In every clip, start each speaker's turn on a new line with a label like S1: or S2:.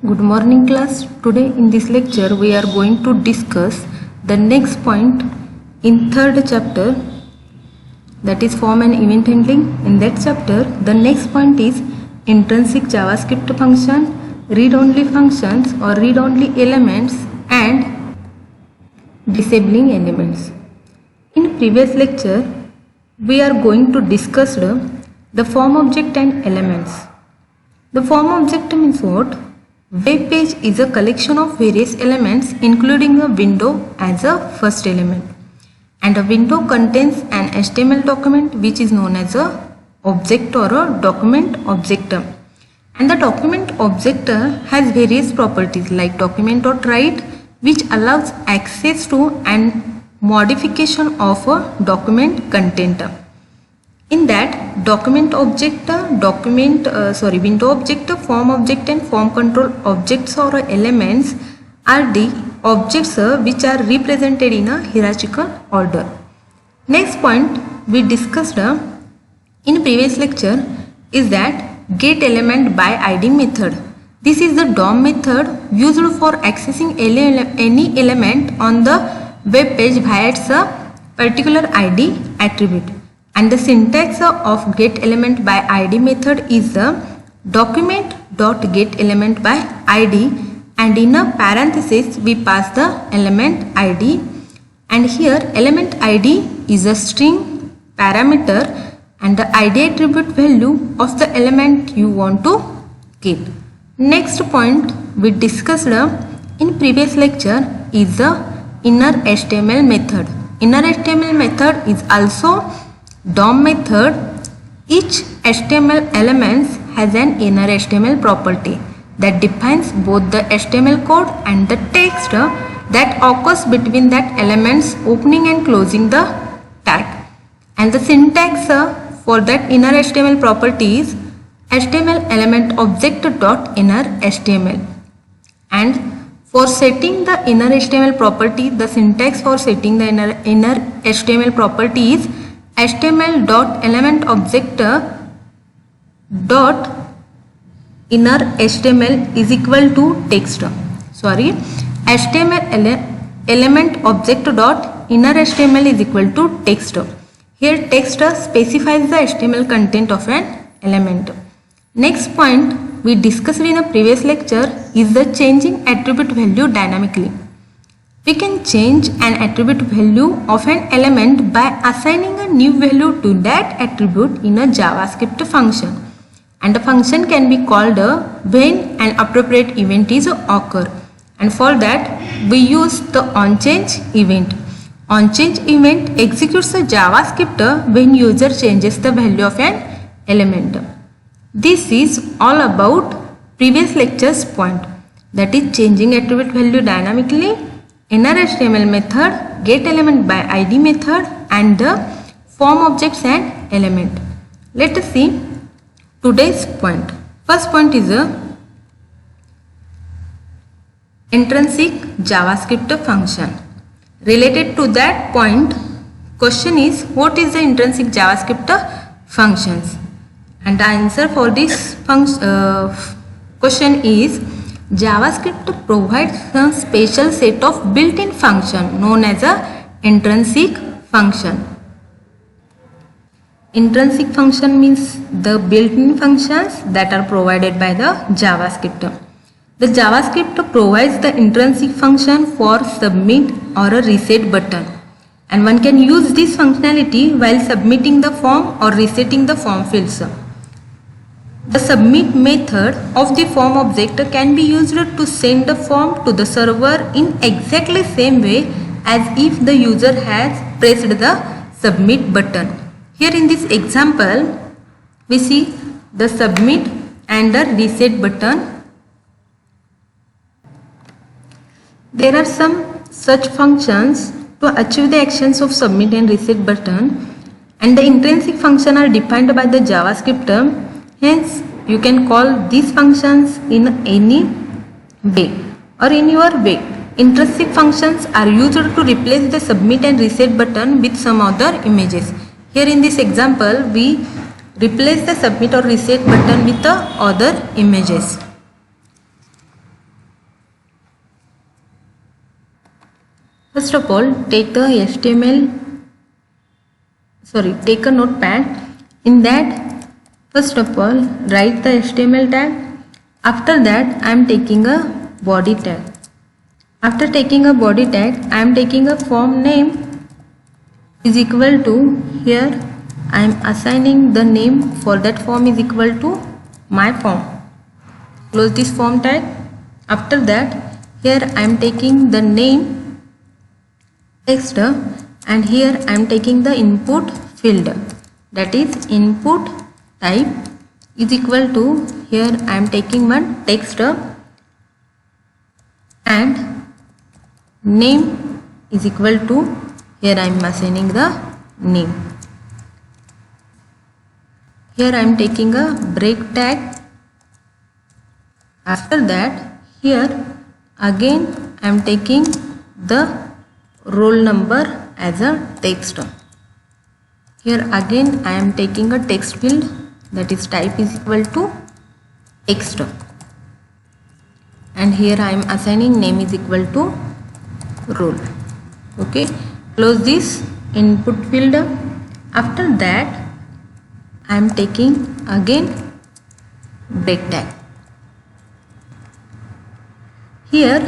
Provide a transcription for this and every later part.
S1: Good morning class. Today in this lecture we are going to discuss the next point in third chapter, that is form and event handling. In that chapter the next point is intrinsic JavaScript function, read-only functions or read-only elements and disabling elements. In previous lecture we are going to discuss the form object and elements. The form object means what? Web page is a collection of various elements including a window as a first element, and a window contains an HTML document which is known as a object or a document object, and the document object has various properties like document.write, which allows access to and modification of a document content. In that document object, window object, form object and form control objects or elements are the objects which are represented in a hierarchical order. Next point we discussed in previous lecture is that get element by ID method. This is the DOM method used for accessing any element on the web page via its particular ID attribute. And the syntax of get element by ID method is the document dot get element by ID, and in a parenthesis we pass the element ID, and here element ID is a string parameter and the ID attribute value of the element you want to get. Next point we discussed in previous lecture is the inner HTML method. Inner HTML method is also DOM method. Each HTML elements has an inner HTML property that defines both the HTML code and the text that occurs between that elements opening and closing the tag. And the syntax for that inner HTML property is HTML element object dot inner HTML. And for setting the inner HTML property, the syntax for setting the inner HTML property is HTML dot element object dot inner HTML is equal to text. HTML element object dot inner HTML is equal to text. Here text specifies the HTML content of an element. Next point we discussed in a previous lecture is the changing attribute value dynamically. We can change an attribute value of an element by assigning a new value to that attribute in a JavaScript function, and the function can be called when an appropriate event is occur, and for that we use the onChange event. OnChange event executes a JavaScript when user changes the value of an element. This is all about previous lecture's point, that is changing attribute value dynamically, inner HTML method, get element by ID method, and the form objects and element. Let us see today's point. First point is a intrinsic JavaScript function. Related to that point, question is what is the intrinsic JavaScript functions? And the answer for this question is JavaScript provides a special set of built-in function known as a intrinsic function. Intrinsic function means the built-in functions that are provided by the JavaScript. The JavaScript provides the intrinsic function for submit or a reset button, and one can use this functionality while submitting the form or resetting the form fields. The submit method of the form object can be used to send the form to the server in exactly same way as if the user has pressed the submit button. Here in this example we see the submit and the reset button. There are some such functions to achieve the actions of submit and reset button, and the intrinsic function are defined by the JavaScript. Hence you can call these functions in any way or in your way. Intrinsic functions are used to replace the submit and reset button with some other images. Here in this example we replace the submit or reset button with the other images. First of all, take a notepad. In that, first of all, write the HTML tag. After that, I am taking a body tag. After taking a body tag, I am taking a form name is equal to, here I am assigning the name for that form is equal to my form. Close this form tag. After that, here I am taking the name text and here I am taking the input field, that is input type is equal to, here I am taking one text and name is equal to, here I am assigning the name. Here I am taking a break tag. After that, here again I am taking the roll number as a text. Here again I am taking a text field, that is type is equal to text, and here I am assigning name is equal to roll. Okay, close this input field. After that I am taking again break tag. Here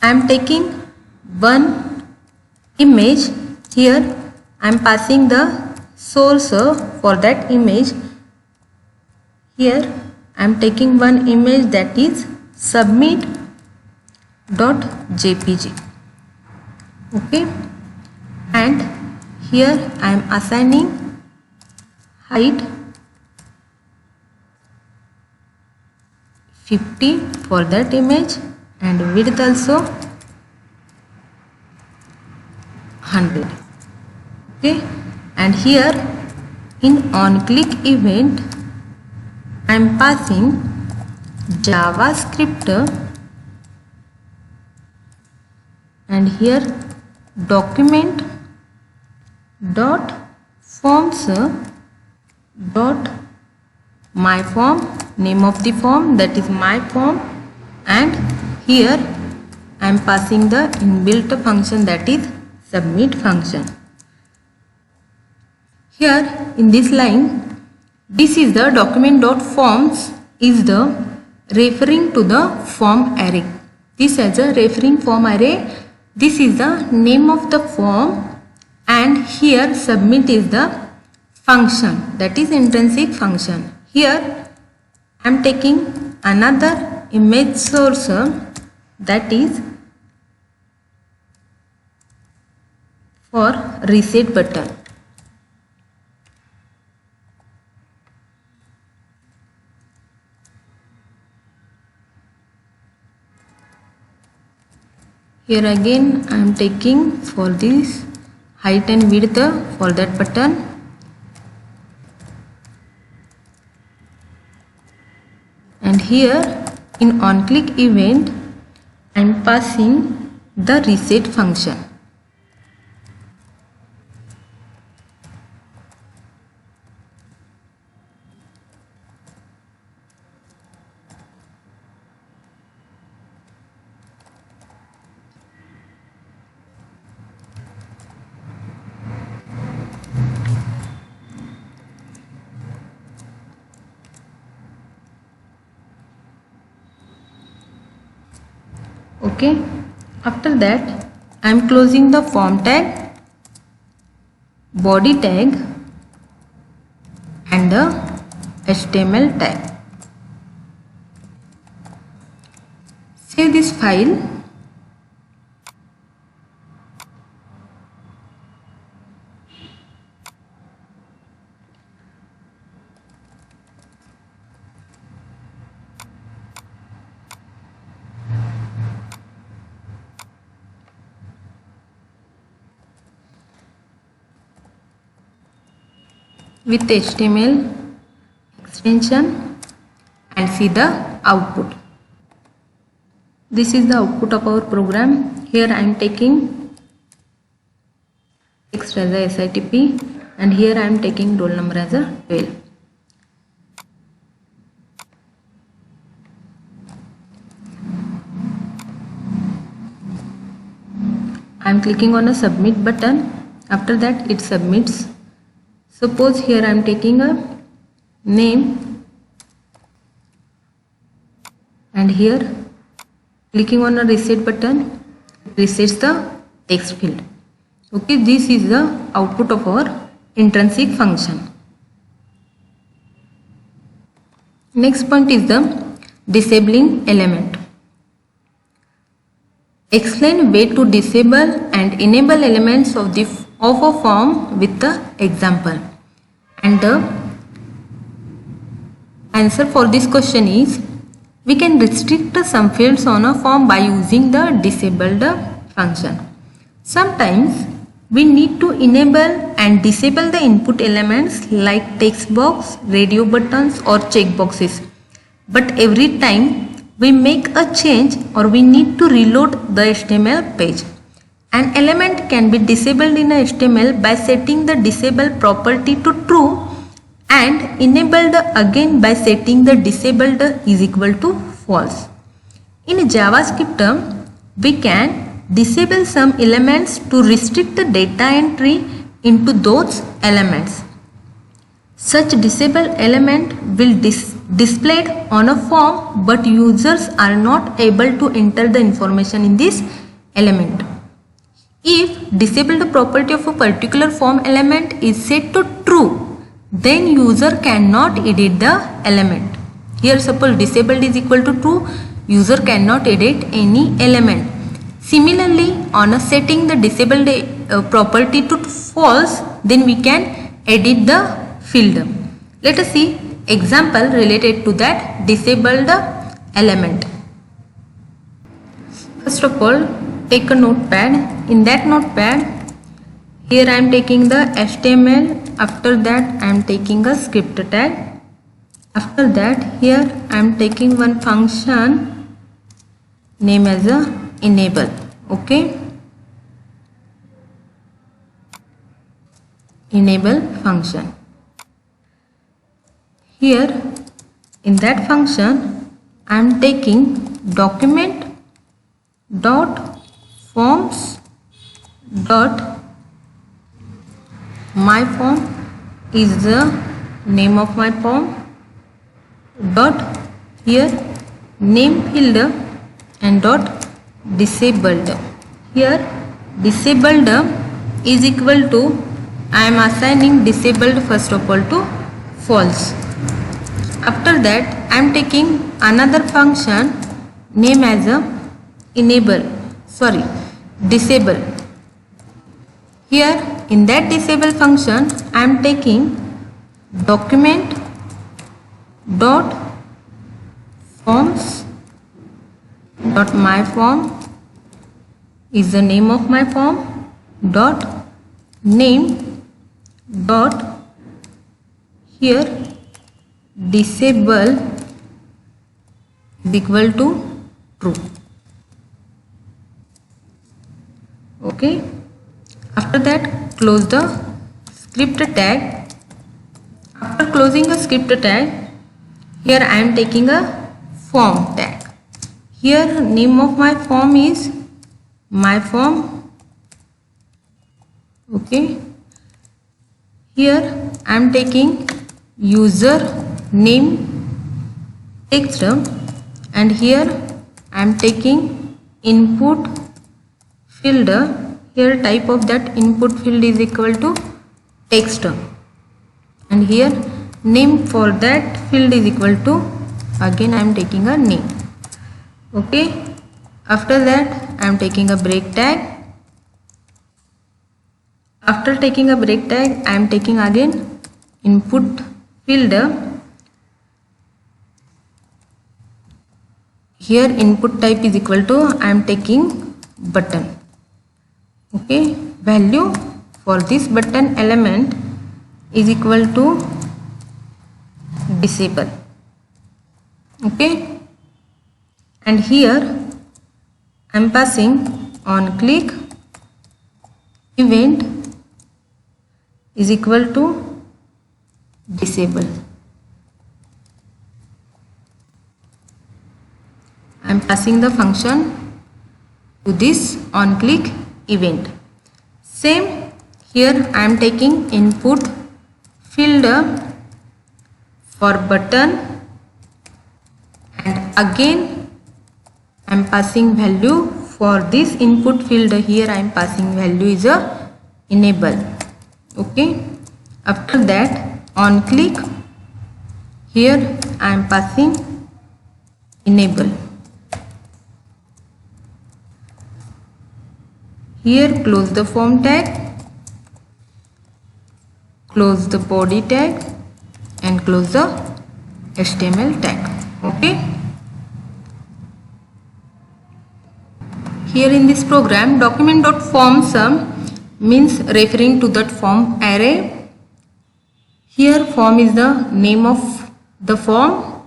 S1: I am taking one image. Here I am passing the source for that image. Here I am taking one image, that is submit.jpg. Okay, and here I am assigning height 50 for that image and width also 100. Okay, and here in on click event I am passing JavaScript and here document dot forms dot my form, name of the form, that is my form, and here I am passing the inbuilt function, that is submit function. Here in this line, this is the document.forms is the referring to the form array. This as a referring form array. This is the name of the form, and here submit is the function, that is intrinsic function. Here I am taking another image source, that is for reset button. Here again I am taking for this height and width for that button, and here in on click event I am passing the reset function. Okay, after that I am closing the form tag, body tag and the HTML tag. Save this file. With HTML extension and see the output. This is the output of our program. Here I am taking text as a SITP and here I am taking roll number as a 12. I I am clicking on a submit button. After that it submits. Suppose here I am taking a name and here clicking on a reset button, resets the text field. Okay, this is the output of our intrinsic function. Next point is the disabling element. Explain way to disable and enable elements of a form with the example. And the answer for this question is, we can restrict some fields on a form by using the disabled function. Sometimes we need to enable and disable the input elements like text box, radio buttons or checkboxes. But every time we make a change or we need to reload the HTML page. An element can be disabled in HTML by setting the disable property to true and enabled again by setting the disabled is equal to false. In JavaScript, we can disable some elements to restrict the data entry into those elements. Such disabled element will displayed on a form, but users are not able to enter the information in this element. If disabled property of a particular form element is set to true, then user cannot edit the element. Here suppose disabled is equal to true, user cannot edit any element. Similarly, on a setting the disabled property to false, then we can edit the field. Let us see example related to that disabled element. First of all, take a notepad. In that notepad, here I am taking the HTML. After that I am taking a script tag. After that here I am taking one function name as a enable. Okay, enable function. Here in that function I am taking document dot forms dot my form is the name of my form dot here name field and dot disabled. Here disabled is equal to, I am assigning disabled first of all to false. After that I am taking another function name as a disable. Here in that disable function I am taking document dot forms dot my form is the name of my form dot name dot here disable is equal to true. Okay, after that close the script tag. After closing a script tag, here I am taking a form tag. Here name of my form is my form. Okay, here I am taking user name text and here I am taking input field. Here type of that input field is equal to text and here name for that field is equal to, again I am taking a name. Okay, after that I am taking a break tag. After taking a break tag I am taking again input field. Here input type is equal to, I am taking button. Okay, value for this button element is equal to disable. Okay, and here I am passing on click event is equal to disable. I am passing the function to this on click event. Same here I am taking input field for button, and again I am passing value for this input field. Here I am passing value is a enable. Okay. After that on click, here I am passing enable. Here close the form tag, close the body tag and close the HTML tag. Okay. Here in this program, document.forms means referring to that form array. Here form is the name of the form.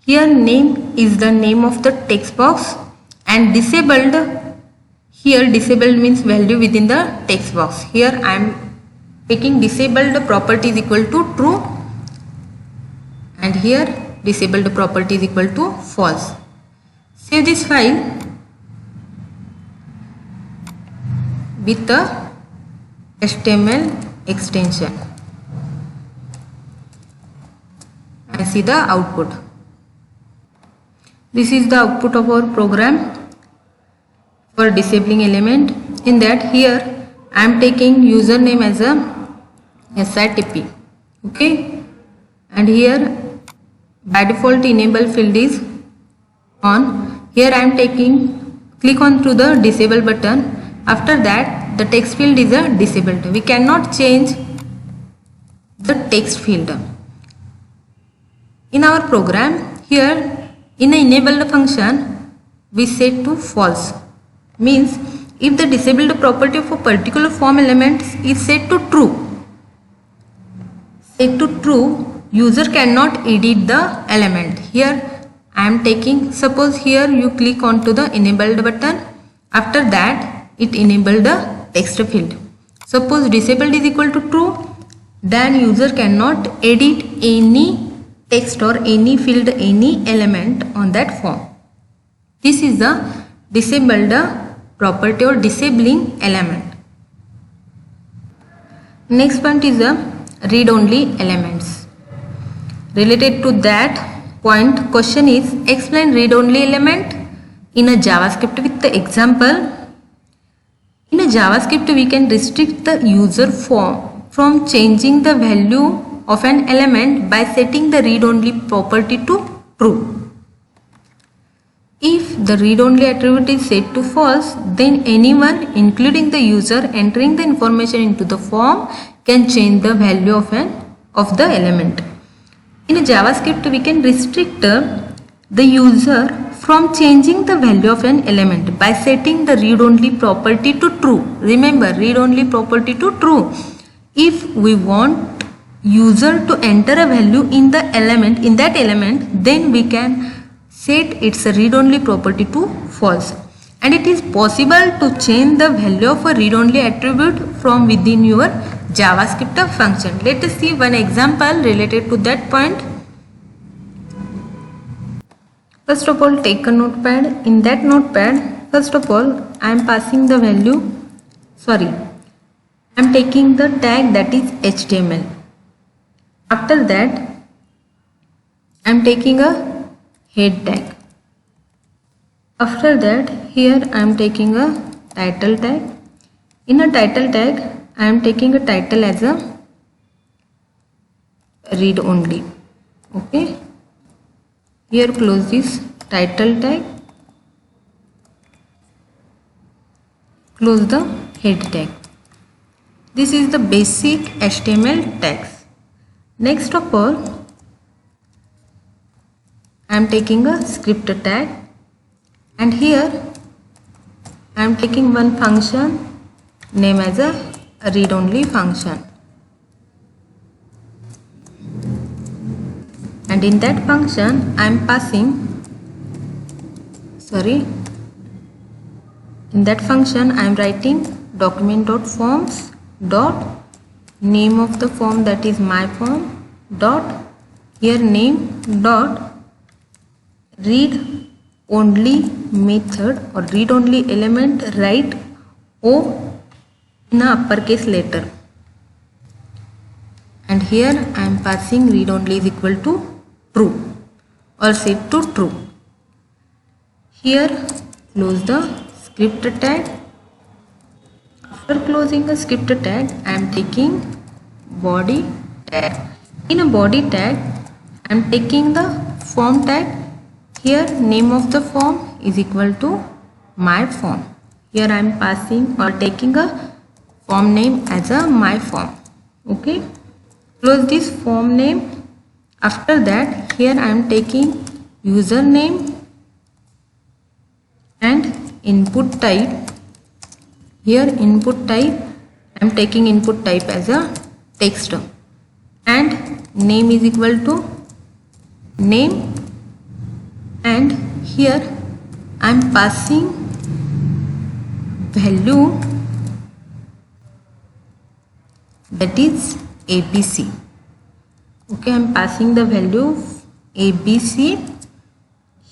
S1: Here name is the name of the text box, and disabled, here disabled means value within the text box. Here I am taking disabled property is equal to true, and here disabled property is equal to false. Save this file with the HTML extension and see the output. This is the output of our program for disabling element. In that, here I am taking username as a SITP. Okay, and here by default enable field is on. Here I am taking click on to the disable button. After that the text field is a disabled. We cannot change the text field in our program. Here in the enabled function we set to false, means if the disabled property of a particular form element is set to true, user cannot edit the element. Here I am taking, suppose here you click on to the enabled button, after that it enabled the text field. Suppose disabled is equal to true, then user cannot edit any text or any field, any element on that form. This is the disabled property or disabling element. Next point is the read only elements. Related to that point, question is explain read only element in a JavaScript with the example. In a JavaScript we can restrict the user from changing the value of an element by setting the read only property to true. If the read only attribute is set to false, then anyone including the user entering the information into the form can change the value of the element. In a JavaScript we can restrict the user from changing the value of an element by setting the read only property to true. Remember, read only property to true. If we want user to enter a value in the element, then we can set its read only property to false, and it is possible to change the value of a read only attribute from within your JavaScript function. Let us see one example related to that point. First of all, take a notepad. In that notepad, first of all I am passing the value, I am taking the tag that is HTML. After that I am taking a head tag. After that here I am taking a title tag. In a title tag I am taking a title as a read only. Okay, here close this title tag, close the head tag. This is the basic HTML tags. Next of all I am taking a script tag, and here I am taking one function name as a read only function, and in that function I am passing in that function I am writing document.forms dot name of the form, that is my form, dot here name dot read only method or read only element write O in a uppercase letter, and here I am passing read only is equal to true or set to true. Here close the script tag. After closing the script tag, I am taking body tag. In a body tag, I am taking the form tag. Here name of the form is equal to my form. Here I am passing or taking a form name as a my form. Okay, close this form name. After that, here I am taking username and input type. Here input type, I am taking input type as a text, and name is equal to name, and here I am passing value that is ABC. Okay, I am passing the value ABC.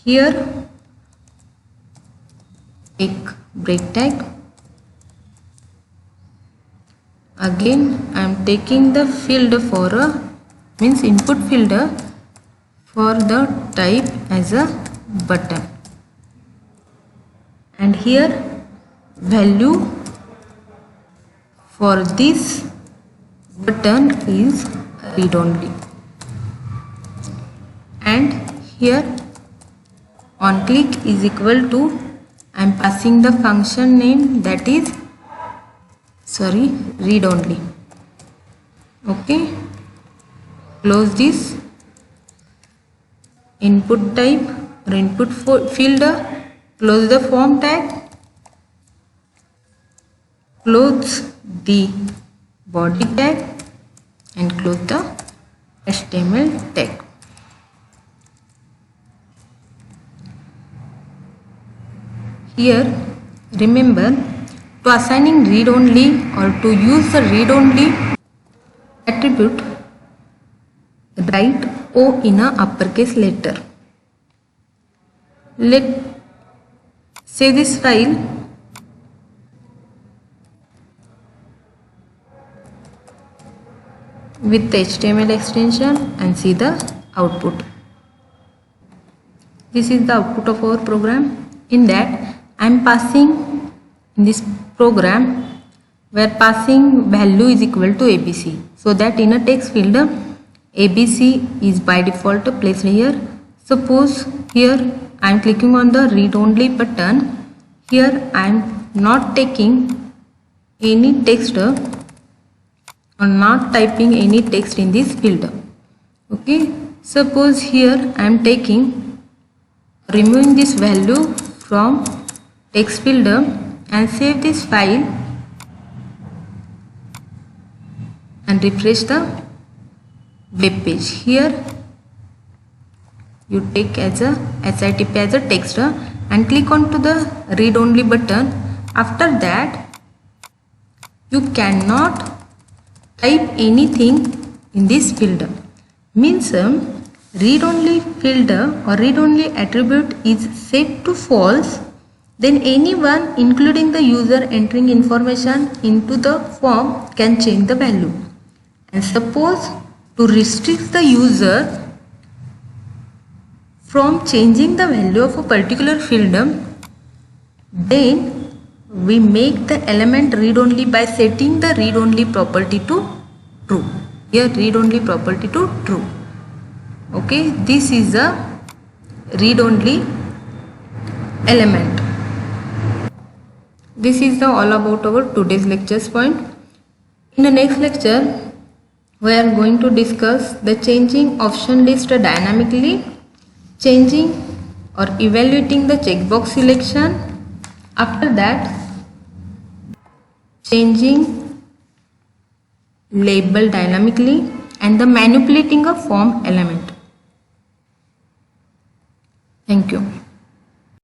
S1: Here take break tag. Again I am taking the field for a means input field for the type as a button, and here value for this button is read only, and here on click is equal to I am passing the function name that is read only. Okay, close this input type or input field, close the form tag, close the body tag, and close the HTML tag. Here remember, to assigning read only or to use the read only attribute, write O in a uppercase letter. Let's save this file. With the HTML extension and see the output. This is the output of our program. In that I am passing, in this program we are passing value is equal to ABC, so that in a text field ABC is by default placed here. Suppose here I am clicking on the read only button. Here I am not taking any text or not typing any text in this field. Okay, suppose here I am taking removing this value from text field and save this file and refresh the web page. Here you take as a SITP as a text and click on to the read only button. After that you cannot type anything in this field. Means read only field or read only attribute is set to false, then anyone including the user entering information into the form can change the value. And suppose to restrict the user from changing the value of a particular field, then we make the element read only by setting the read only property to true. Here read only property to true. Okay, this is a read only element. This is the all about our today's lectures point. In the next lecture we are going to discuss the changing option list dynamically, changing or evaluating the checkbox selection. After that, changing label dynamically and the manipulating a form element. Thank you.